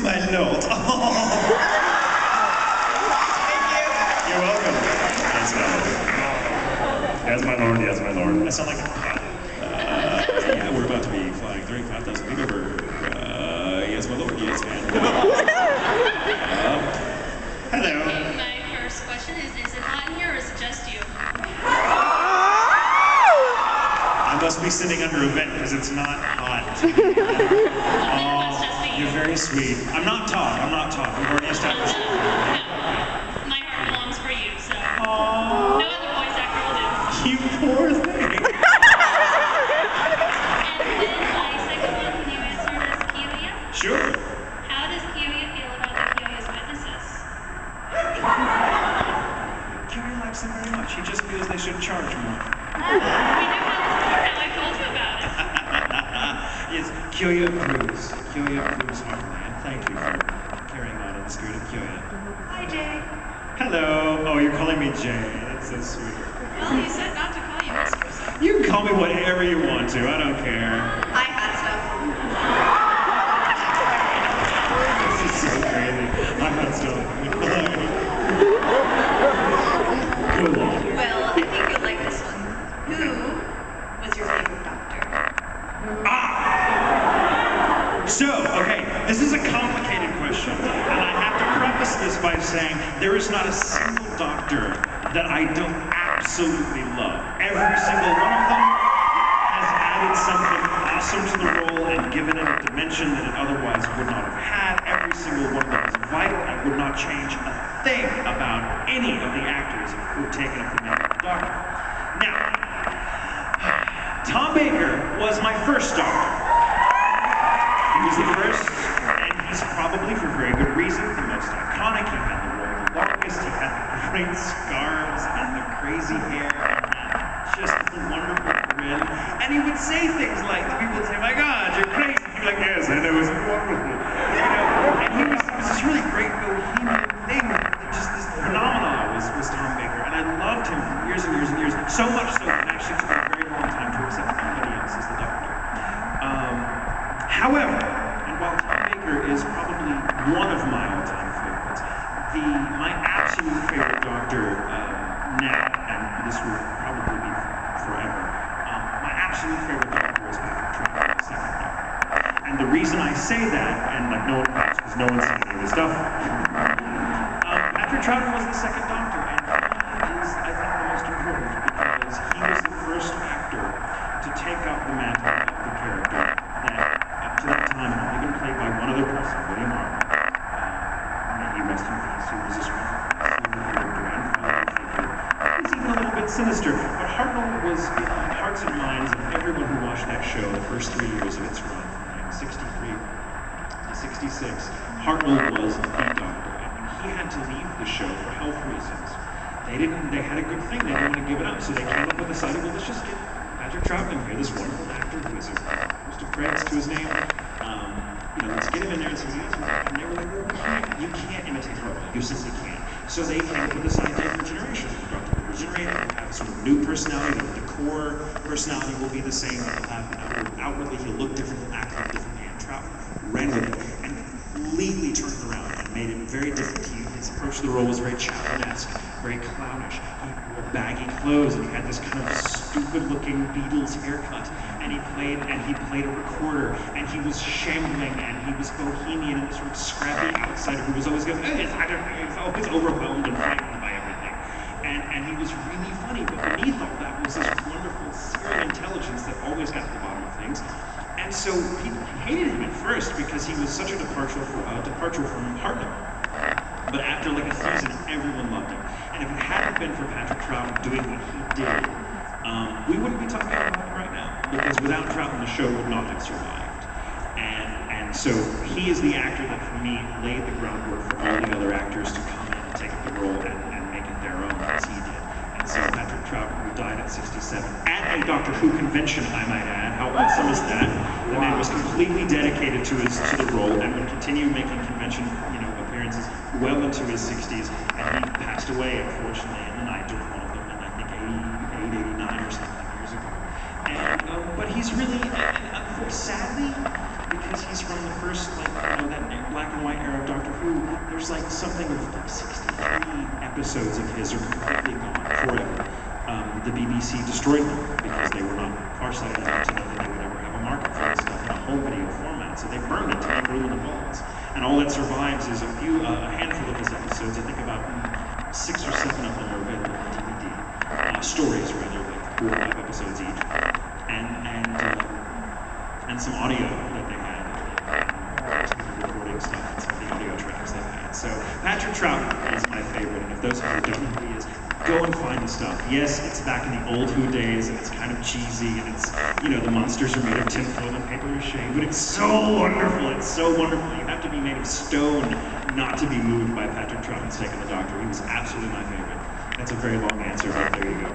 my lord. Thank you. You're welcome. Yes, my lord. Yes, my lord. I sound like a pilot. Yeah, we're about to be flying 35,000 feet over. Yes, my lord. Yes, man. Hello. Okay, my first question is it hot in here or is it just you? I must be sitting under a vent because it's not hot. You're very sweet. I'm not talk. We've already established that. My heart belongs for you, so. Aww. No other voice actor will do. You poor thing. And then my second one, can you answer this, Kyoya? Sure. How does Kyoya feel about the Kyoya's witnesses? Kyoya likes them very much. He just feels they should charge more. We do have this before now. I told you about it. Yes, Kyoya approves. Kyoya approves heartily, and thank you for carrying on in the spirit of Kyoya. Hi, Jay. Hello. Oh, you're calling me Jay. That's so sweet. Well, you said not to call you Mr. So. You can call me whatever you want to. I don't care. I had stuff. This is so crazy. I'm not still. Cool. Well, I think you'll like this one. Who was your favorite doctor? So, okay, this is a complicated question, and I have to preface this by saying there is not a single doctor that I don't absolutely love. Every single one of them has added something awesome to the role and given it a dimension that it otherwise would not have had. Every single one of them is vital and would not change a thing about any of the actors who've taken up the mantle of the doctor. Now, Tom Baker was my first doctor. He was the first, and he's probably, for very good reason, the most iconic. He had the role the longest, he had the great scarves and the crazy hair, and just the wonderful grin. And he would say things like, people would say, my God, you're crazy. He'd be like, yes, I know, it's wonderful. You know, and he was this really great bohemian thing, just this phenomenon was Tom Baker. And I loved him for years and years and years, so much so that it actually took a very long time to accept anybody else as the doctor. However, and while Tom Baker is probably one of my all-time favorites, my absolute favorite doctor now, and this will probably be forever, my absolute favorite doctor is Patrick Troughton, the second doctor. And the reason I say that, and like no one knows because no one's seen any of this stuff, Patrick Troughton was the second doctor, and he is, I think, the most important because he was the first actor to take up the mantle of the character that to that time had only been played by one other person, William Hartnell. May he rest in peace, who was this wonderful character and father figure. He was even a little bit sinister, but Hartnell was in the hearts and minds of everyone who watched that show the first 3 years of its run, from 1963 to 66. Hartnell was the doctor, and when he had to leave the show for health reasons, they had a good thing, they didn't want to give it up, so they came up with this idea, well, let's just get Patrick Troughton here, this wonderful actor who is most of credits to his name. Let's get him in there and see what he does. And they were like, well, you can't imitate Hartnell. You simply can't. So they came up with this idea for generations. The doctor will regenerate, he'll have a sort of new personality, the core personality will be the same, he'll have outwardly, he'll look different, he'll act like different man. Troughton ran with it and completely turned it around and made it very different. His approach to the role was very Chaplin-esque, very clownish. He wore baggy clothes and he had this kind of stupid-looking Beatles haircut. And he played a recorder, and he was shambling, and he was bohemian, and this sort of scrappy outsider who was always going, he was always overwhelmed and frightened by everything. And he was really funny, but beneath all that was this wonderful searing intelligence that always got to the bottom of things. And so people hated him at first because he was such a departure from Hartnell. But after like a season, everyone loved him. And if it hadn't been for Patrick Troughton doing what he did, we wouldn't be talking about him right now, because without Troughton, the show would not have survived. And so he is the actor that, for me, laid the groundwork for all the other actors to come in and take up the role and make it their own, as he did. And so Patrick Troughton, who died at 67, at a Doctor Who convention, I might add, how awesome is that? The man was completely dedicated to the role and would continue making convention, appearances well into his 60s, and he passed away, unfortunately, in the night during one of them, in I think 88, 89 or something years ago. But he's really, sadly, because he's from the first, that black and white there's like something of like 63 episodes of his are completely gone forever. The BBC destroyed them because they were not farsighted enough to know that they would ever have a market for this stuff in a home video format. So they burned it to the room in the vaults. And all that survives is a handful of his episodes. I think about 6 or 7 of them are available on DVD. Stories, rather, like 4 or 5 episodes each. And some audio that they had. Some of the recording stuff and some of the audio tracks they had. So Patrick Troughton is my favorite. And if those of you who don't know who he is, go and find the stuff. Yes, it's back in the old Who days, and it's kind of cheesy, and it's, you know, the monsters are made of tinfoil and paper mache, but it's so wonderful. It's so wonderful. You have to be made of stone not to be moved by Patrick Troughton's take on the Doctor. He was absolutely my favorite. That's a very long answer, but there you go.